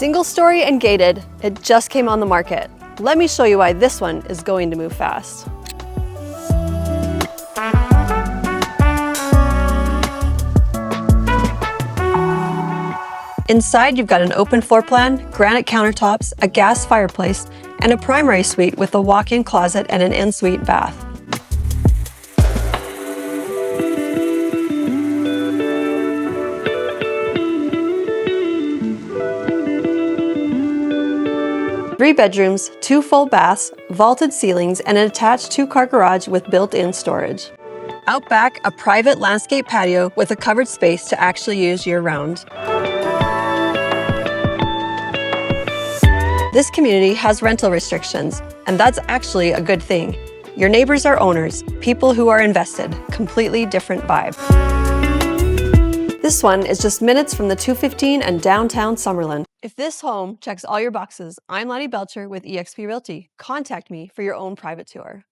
Single story and gated, it just came on the market. Let me show you why this one is going to move fast. Inside, you've got an open floor plan, granite countertops, a gas fireplace, and a primary suite with a walk-in closet and an ensuite bath. Three bedrooms, 2 full baths, vaulted ceilings, and an attached 2-car garage with built-in storage. Out back, a private landscape patio with a covered space to actually use year-round. This community has rental restrictions, and that's actually a good thing. Your neighbors are owners, people who are invested, completely different vibe. This one is just minutes from the 215 and Downtown Summerlin. If this home checks all your boxes, I'm Lottie Belcher with eXp Realty. Contact me for your own private tour.